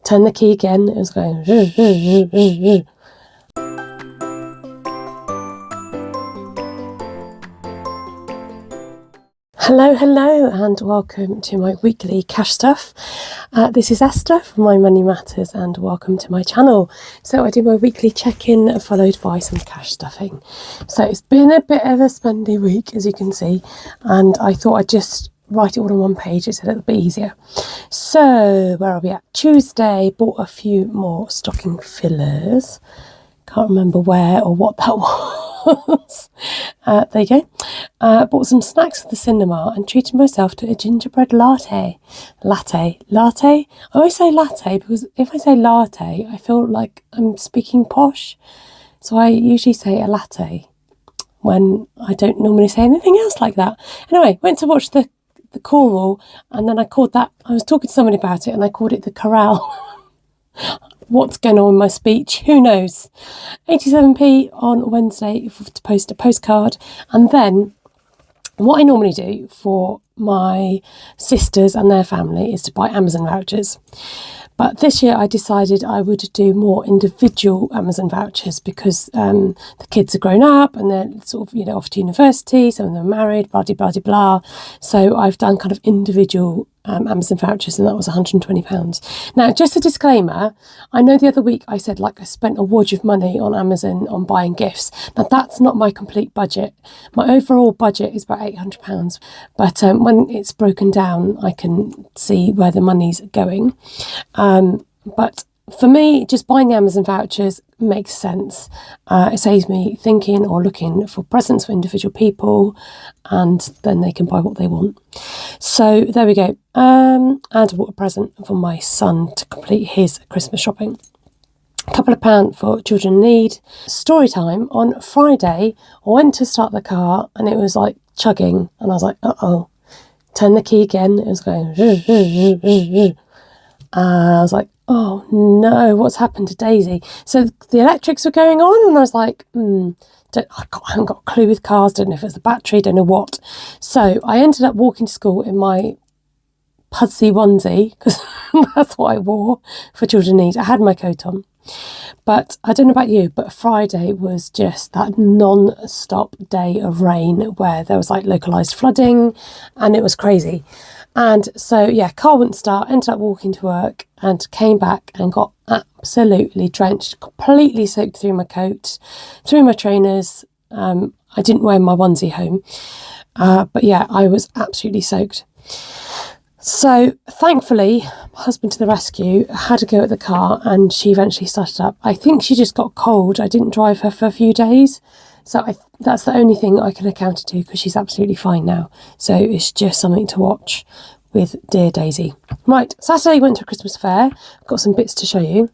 turn the key again, it was going. Hello, hello, and welcome to my weekly cash stuff. This is Esther from My Money Matters, and welcome to my channel. So I do my weekly check-in followed by some cash stuffing. So it's been a bit of a spendy week, as you can see, and I thought I'd just write it all on one page. It's a little bit easier. So where are we at? Tuesday, bought a few more stocking fillers. Can't remember where or what that was. There you go. Bought some snacks at the cinema and treated myself to a gingerbread latte. Latte. I always say latte because if I say latte, I feel like I'm speaking posh. So I usually say a latte when I don't normally say anything else like that. Anyway, went to watch the Cornwall, and then I was talking to somebody about it and I called it the Corral. What's going on with my speech? Who knows? 87p on Wednesday to post a postcard. And then what I normally do for my sisters and their family is to buy Amazon vouchers. But this year I decided I would do more individual Amazon vouchers because the kids are grown up and they're sort of, off to university. Some of them are married, blah, blah, blah, blah. So I've done kind of individual Amazon vouchers, and that was £120. Now, just a disclaimer, I know the other week I said I spent a wodge of money on Amazon on buying gifts. Now, that's not my complete budget. My overall budget is about £800, but when it's broken down, I can see where the money's going. But for me, just buying the Amazon vouchers makes sense. It saves me thinking or looking for presents for individual people, and then they can buy what they want. So there we go. And I bought a present for my son to complete his Christmas shopping. A couple of pounds for children in need. Story time. On Friday, I went to start the car and it was chugging, and I was like, uh-oh. Turn the key again. It was going. I was like, oh no, what's happened to Daisy? So the electrics were going on, and I was like, I haven't got a clue with cars, don't know if it's the battery, don't know what. So I ended up walking to school in my pudsey onesie, because that's what I wore for children in need. I had my coat on. But I don't know about you, but Friday was just that non-stop day of rain where there was localised flooding, and it was crazy. And so, yeah, car wouldn't start, ended up walking to work and came back and got absolutely drenched, completely soaked through my coat, through my trainers. I didn't wear my onesie home. But yeah, I was absolutely soaked. So thankfully, my husband to the rescue, had to go at the car, and she eventually started up. I think she just got cold. I didn't drive her for a few days. So that's the only thing I can account it to, because she's absolutely fine now. So it's just something to watch with dear Daisy. Right, Saturday went to a Christmas fair. Got some bits to show you.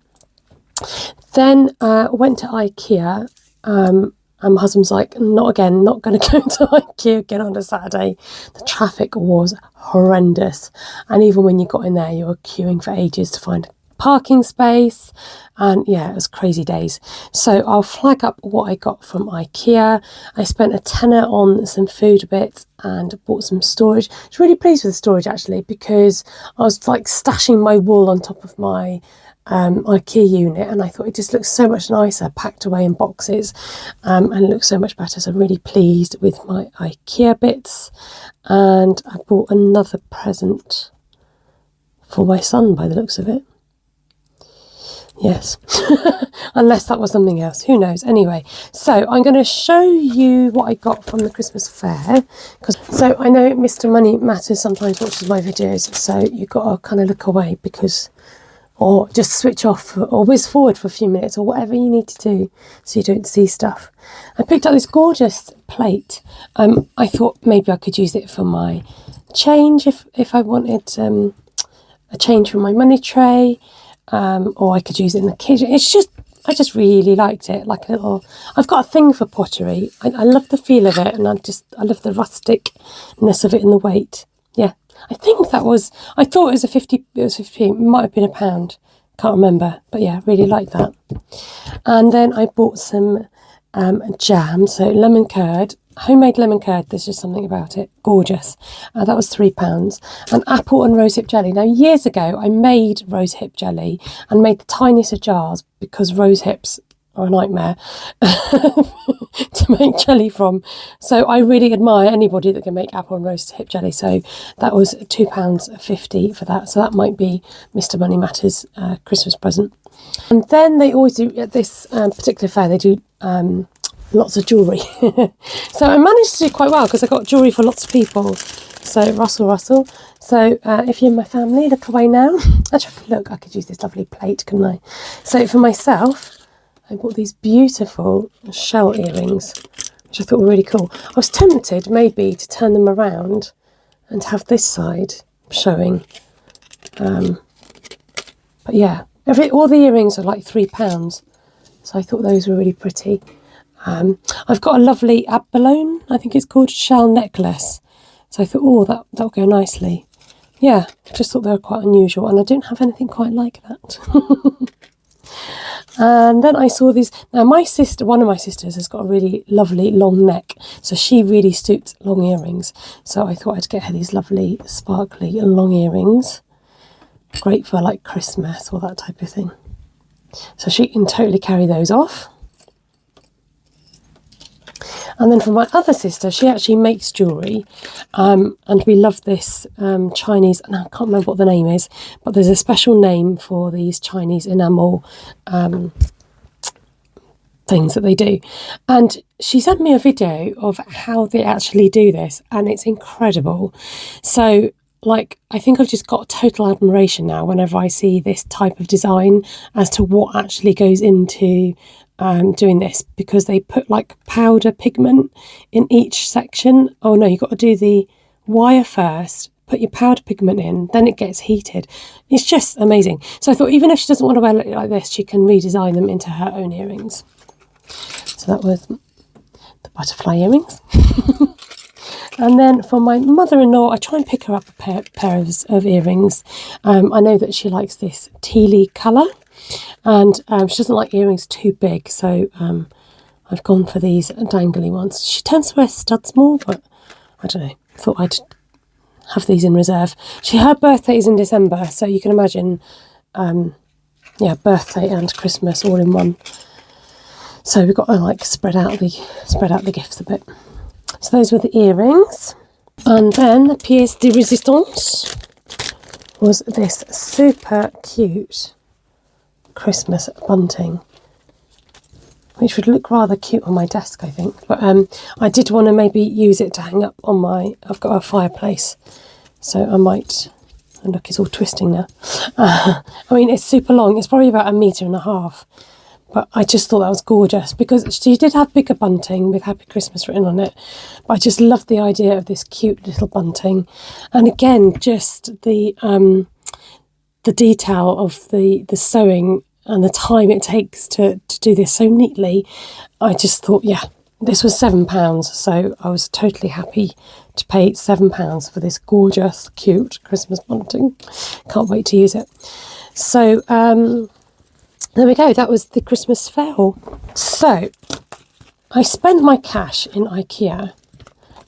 Then went to IKEA. And my husband's like, not again, not going to go to IKEA again on a Saturday. The traffic was horrendous. And even when you got in there, you were queuing for ages to find parking space, and yeah, it was crazy days. So I'll flag up what I got from IKEA. I spent a tenner on some food bits and bought some storage. I was really pleased with the storage actually, because I was stashing my wool on top of my IKEA unit, and I thought it just looks so much nicer packed away in boxes, and it looks so much better. So I'm really pleased with my IKEA bits. And I bought another present for my son by the looks of it. Yes, unless that was something else, who knows. Anyway, so I'm going to show you what I got from the Christmas fair, so I know Mr. Money Matters sometimes watches my videos, so you've got to kind of look away or just switch off or whiz forward for a few minutes or whatever you need to do so you don't see stuff. I picked up this gorgeous plate. I thought maybe I could use it for my change if I wanted a change from my money tray. Or I could use it in the kitchen. I just really liked it. I've got a thing for pottery. I love the feel of it, and I love the rusticness of it and the weight. Yeah, I think I thought it was 50, it might have been £1. Can't remember, but yeah, really like that. And then I bought some jam, so lemon curd, homemade lemon curd, there's just something about it. Gorgeous. That was £3. And apple and rosehip jelly. Now, years ago, I made rosehip jelly and made the tiniest of jars because rosehips are a nightmare to make jelly from. So I really admire anybody that can make apple and rosehip jelly. So that was £2.50 for that. So that might be Mr. Money Matters' Christmas present. And then they always do, at this particular fair, they do lots of jewellery. So I managed to do quite well because I got jewellery for lots of people. So Russell. So if you're in my family, look away now. Actually, look, I could use this lovely plate, couldn't I? So for myself, I bought these beautiful shell earrings, which I thought were really cool. I was tempted maybe to turn them around and have this side showing. But yeah, all the earrings are like £3. So I thought those were really pretty. I've got a lovely abalone, I think it's called, shell necklace. So I thought, oh, that'll go nicely. Yeah, I just thought they were quite unusual, and I don't have anything quite like that. And then I saw these. Now, one of my sisters has got a really lovely long neck, so she really suits long earrings. So I thought I'd get her these lovely sparkly long earrings. Great for like Christmas or that type of thing. So she can totally carry those off. And then for my other sister, she actually makes jewellery, and we love this Chinese, and I can't remember what the name is, but there's a special name for these Chinese enamel things that they do. And she sent me a video of how they actually do this, and it's incredible. So, like, I think I've just got total admiration now whenever I see this type of design as to what actually goes into doing this, because they put like powder pigment in each section. Oh no, you've got to do the wire first, put your powder pigment in, then it gets heated. It's just amazing. So I thought, even if she doesn't want to wear it like this, she can redesign them into her own earrings. So that was the butterfly earrings. And then for my mother-in-law, I try and pick her up a pair of earrings. I know that she likes this tealy colour, and she doesn't like earrings too big, so I've gone for these dangly ones. She tends to wear studs more, but I don't know, thought I'd have these in reserve. Her birthday is in December, so you can imagine, yeah, birthday and Christmas all in one. So we've got to like spread out the gifts a bit. So those were the earrings. And then the pièce de résistance was this super cute Christmas bunting, which would look rather cute on my desk, I think. But I did want to maybe use it to hang up on I've got a fireplace, so I might. And look, it's all twisting now. I mean, it's super long. It's probably about 1.5 meters. But I just thought that was gorgeous, because she did have bigger bunting with Happy Christmas written on it. But I just loved the idea of this cute little bunting. And again, just the detail of the sewing and the time it takes to do this so neatly. I just thought, yeah, this was £7. So I was totally happy to pay £7 for this gorgeous, cute Christmas bunting. Can't wait to use it. So, there we go, that was the Christmas fair haul. So, I spent my cash in IKEA,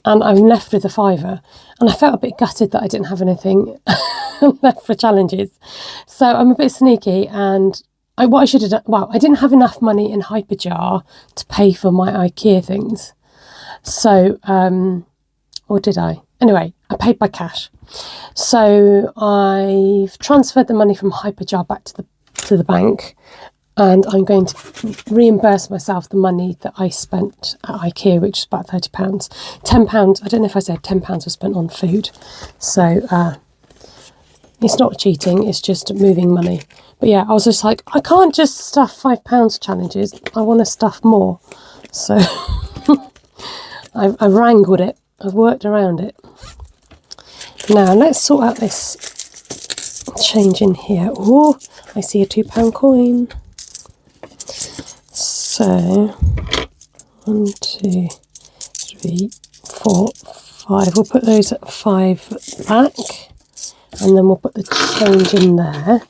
and I'm left with a £5, and I felt a bit gutted that I didn't have anything left for challenges. So I'm a bit sneaky, and what I should have done, well, I didn't have enough money in Hyperjar to pay for my IKEA things. So, or did I? Anyway, I paid by cash. So I've transferred the money from Hyperjar back to the bank, and I'm going to reimburse myself the money that I spent at IKEA, which is about £30. £10, I don't know if I said £10 was spent on food. So it's not cheating, it's just moving money. But yeah, I was just like, I can't just stuff £5 challenges, I want to stuff more. So I've wrangled it, I've worked around it. Now let's sort out this change in here. Oh, I see a £2 coin. So 1, 2, 3, 4, 5. We'll put those at 5 back, and then we'll put the change in there.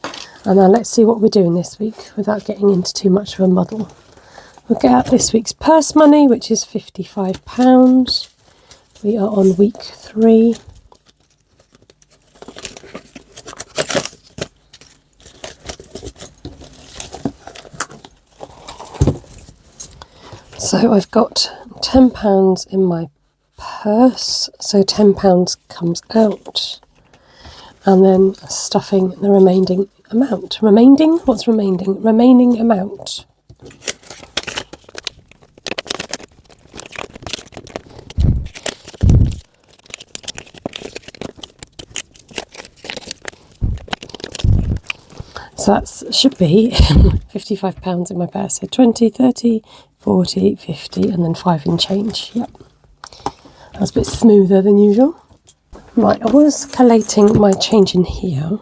And now let's see what we're doing this week without getting into too much of a muddle. We'll get out this week's purse money, which is £55. We are on week 3. So I've got £10 in my purse, so £10 comes out, and then stuffing the remaining amount. What's remaining? Remaining amount. So that should be £55 in my purse. So 20, 30, 40, 50, and then 5 in change. Yep. That's a bit smoother than usual. Right, I was collating my change in here.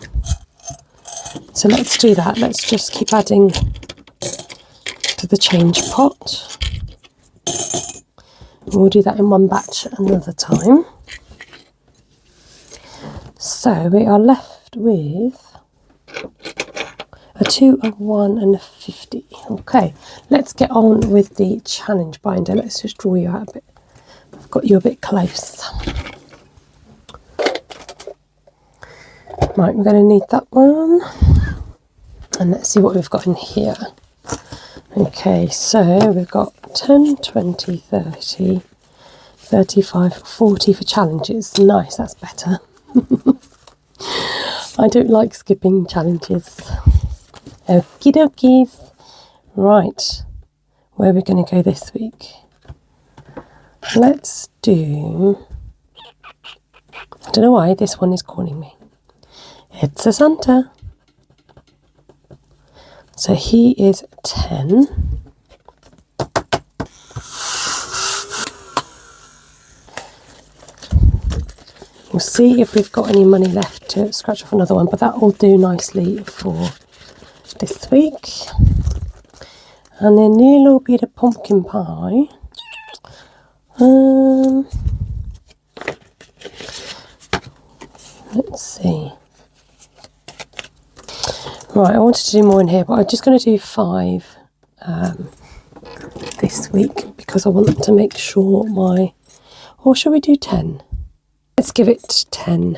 So let's do that. Let's just keep adding to the change pot. We'll do that in one batch another time. So we are left with a 2, a 1 and a 50. Okay, let's get on with the challenge binder. Let's just draw you out a bit. I've got you a bit close. Right, we're going to need that one. And let's see what we've got in here. Okay, so we've got 10, 20, 30, 35, 40 for challenges. Nice, that's better. I don't like skipping challenges. Okie dokies. Right, where are we going to go this week? Let's do... I don't know why this one is calling me. It's a Santa. So he is 10. We'll see if we've got any money left to scratch off another one, but that will do nicely for this week. And then a little bit of pumpkin pie. Let's see. Right, I wanted to do more in here, but I'm just going to do 5 this week because I want to make sure my... Or shall we do 10? Let's give it 10.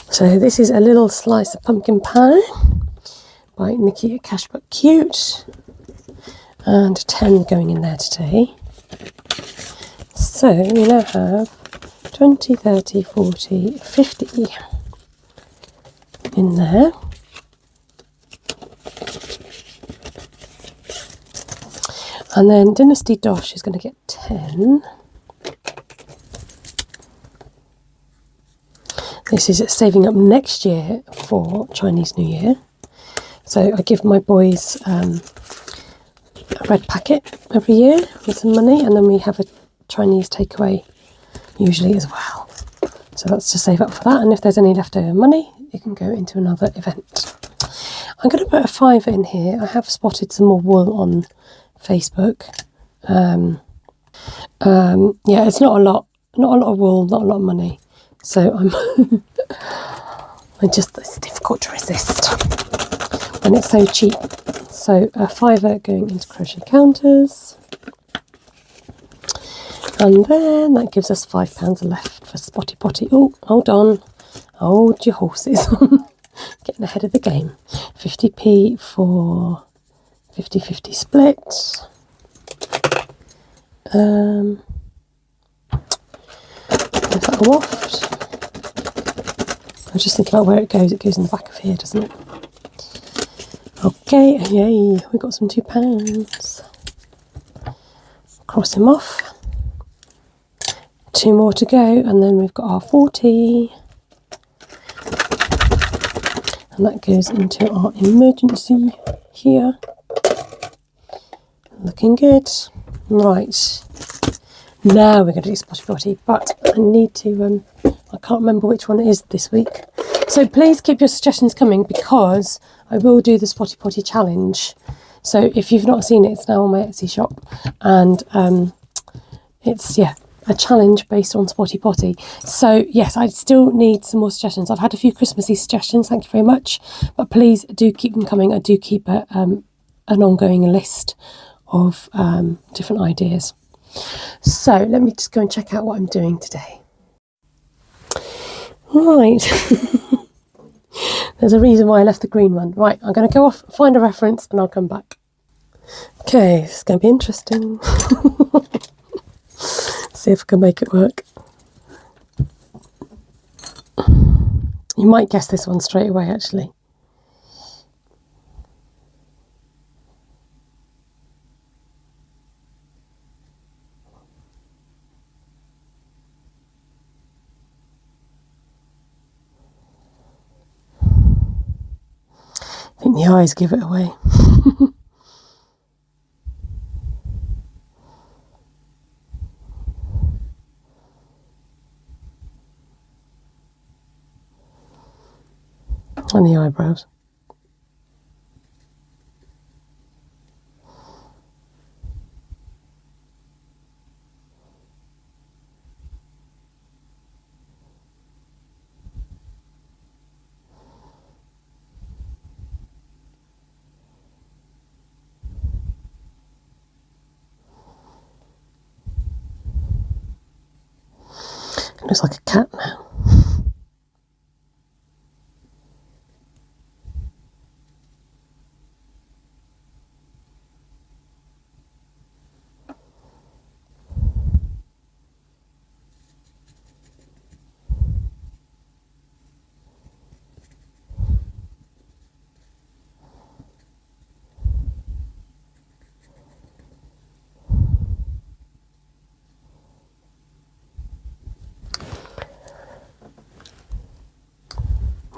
So this is a little slice of pumpkin pie by Nikki at Cash But Cute, and 10 going in there today. So we now have 20, 30, 40, 50 in there. And then Dynasty Dosh is going to get 10. This is saving up next year for Chinese New Year. So I give my boys a red packet every year with some money, and then we have a Chinese takeaway usually as well. So that's to save up for that, and if there's any leftover money, it can go into another event. I'm going to put a £5 in here. I have spotted some more wool on Facebook. Yeah, it's not a lot of wool, not a lot of money. So it's difficult to resist when it's so cheap. So a £5 going into crochet counters. And then that gives us £5 left for Spotty Potty. Oh, hold on. Hold your horses. Getting ahead of the game. 50p for 50-50 split. Give that a waft. I'm just thinking about where it goes. It goes in the back of here, doesn't it? Okay, yay, we got some £2. Cross him off. 2 more to go, and then we've got our 40. And that goes into our emergency here. Looking good. Right. Now we're going to do Spotty Potty, but I need to, I can't remember which one it is this week. So please keep your suggestions coming, because I will do the Spotty Potty challenge. So if you've not seen it, it's now on my Etsy shop. And it's a challenge based on Spotty Potty. So yes, I still need some more suggestions. I've had a few Christmassy suggestions, thank you very much, but please do keep them coming. I do keep an ongoing list of different ideas. So let me just go and check out what I'm doing today. Right. There's a reason why I left the green one. Right, I'm going to go off, find a reference, and I'll come back. Okay, this is going to be interesting. See if I can make it work. You might guess this one straight away, actually. I think the eyes give it away. And the eyebrows. It looks like a cat now.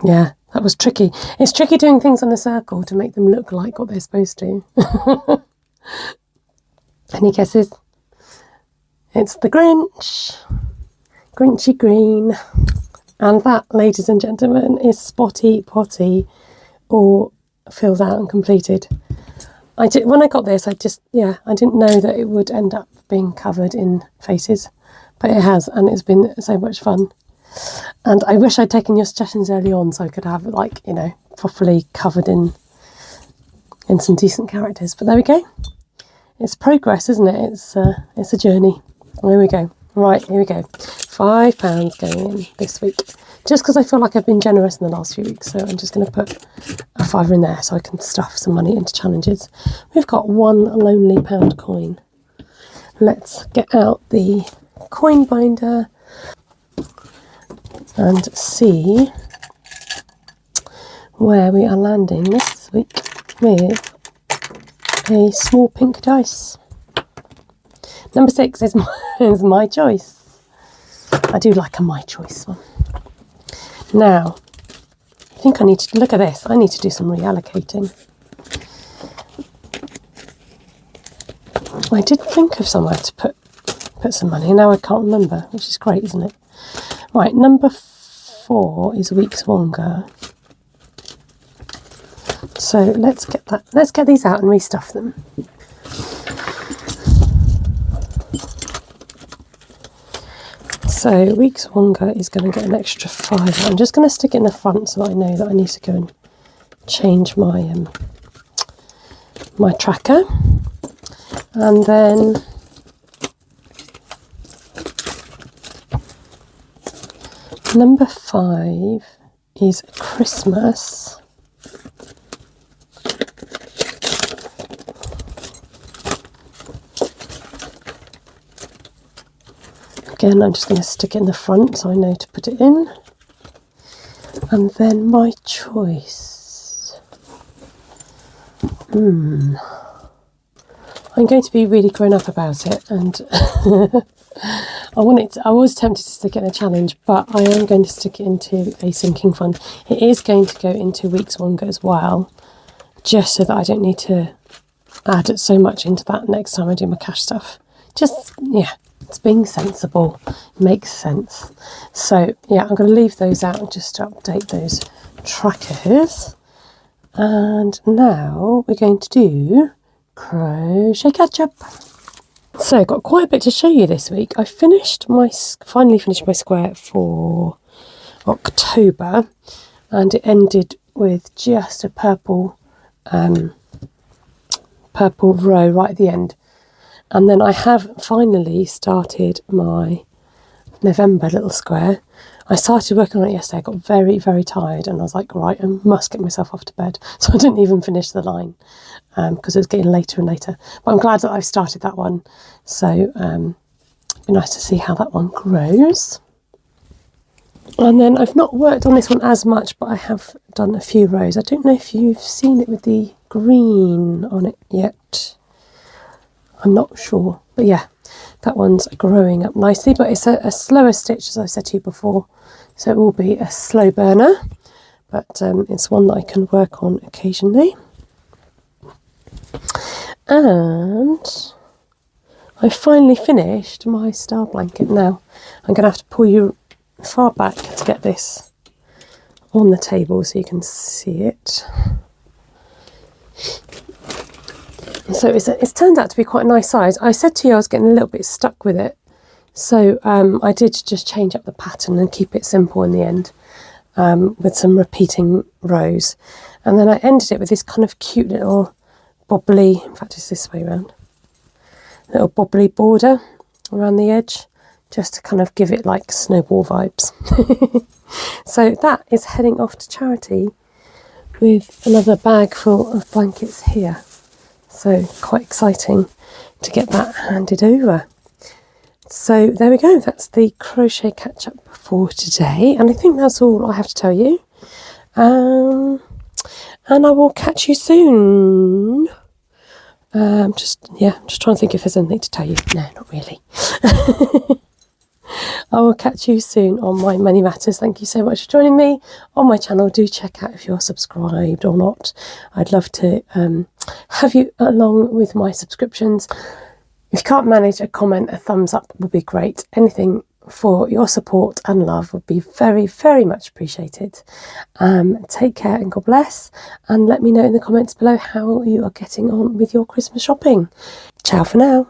Yeah, that was tricky. It's tricky doing things on a circle to make them look like what they're supposed to. Any guesses? It's the Grinch. Grinchy green. And that, ladies and gentlemen, is Spotty Potty, or filled out and completed. When I got this, I didn't know that it would end up being covered in faces, but it has, and it's been so much fun. And I wish I'd taken your suggestions early on so I could have it, like, you know, properly covered in some decent characters. But there we go. It's progress, isn't it? It's a journey. There we go. Right, here we go. £5 going in this week. Just because I feel like I've been generous in the last few weeks, so I'm just going to put a £5 in there so I can stuff some money into challenges. We've got one lonely pound coin. Let's get out the coin binder and see where we are landing this week with a small pink dice. Number 6 is my choice. I do like a my choice one. Now, I think I need to look at this. I need to do some reallocating. I did think of somewhere to put some money. Now I can't remember, which is great, isn't it? Right, number 4 is weeks longer. So let's get these out and restuff them. So weeks longer is going to get an extra 5. I'm just going to stick it in the front so that I know that I need to go and change my my tracker. And then number 5 is Christmas. Again, I'm just going to stick it in the front so I know to put it in. And then my choice. I'm going to be really grown up about it, and I was tempted to stick it in a challenge, but I am going to stick it into a sinking fund. It is going to go into weeks longer as well, just so that I don't need to add so much into that next time I do my cash stuff. Just, yeah, it's being sensible. It makes sense. So, yeah, I'm going to leave those out just to update those trackers. And now we're going to do crochet catch up. So got quite a bit to show you this week. I finally finished my square for October, and it ended with just a purple row right at the end. And then I have finally started my November little square. I started working on it yesterday. I got very, very tired, and I was like, right, I must get myself off to bed. So I didn't even finish the line because it was getting later and later. But I'm glad that I've started that one. So it'd be nice to see how that one grows. And then I've not worked on this one as much, but I have done a few rows. I don't know if you've seen it with the green on it yet. I'm not sure, but yeah, that one's growing up nicely, but it's a slower stitch, as I've said to you before, so it will be a slow burner, but it's one that I can work on occasionally. And I finally finished my star blanket. Now I'm going to have to pull you far back to get this on the table so you can see it. So it's turned out to be quite a nice size. I said to you I was getting a little bit stuck with it, so I did just change up the pattern and keep it simple in the end, with some repeating rows. And then I ended it with this kind of cute little bobbly, in fact it's this way around, little bobbly border around the edge, just to kind of give it like snowball vibes. So that is heading off to charity with another bag full of blankets here. So quite exciting to get that handed over. So there we go, that's the crochet catch up for today, and I think that's all I have to tell you. And I will catch you soon. Just trying to think if there's anything to tell you. No, not really. I will catch you soon on My Money Matters. Thank you so much for joining me on my channel. Do check out if you're subscribed or not. I'd love to have you along with my subscriptions. If you can't manage a comment, a thumbs up would be great. Anything for your support and love would be very, very much appreciated. Take care and God bless. And let me know in the comments below how you are getting on with your Christmas shopping. Ciao for now.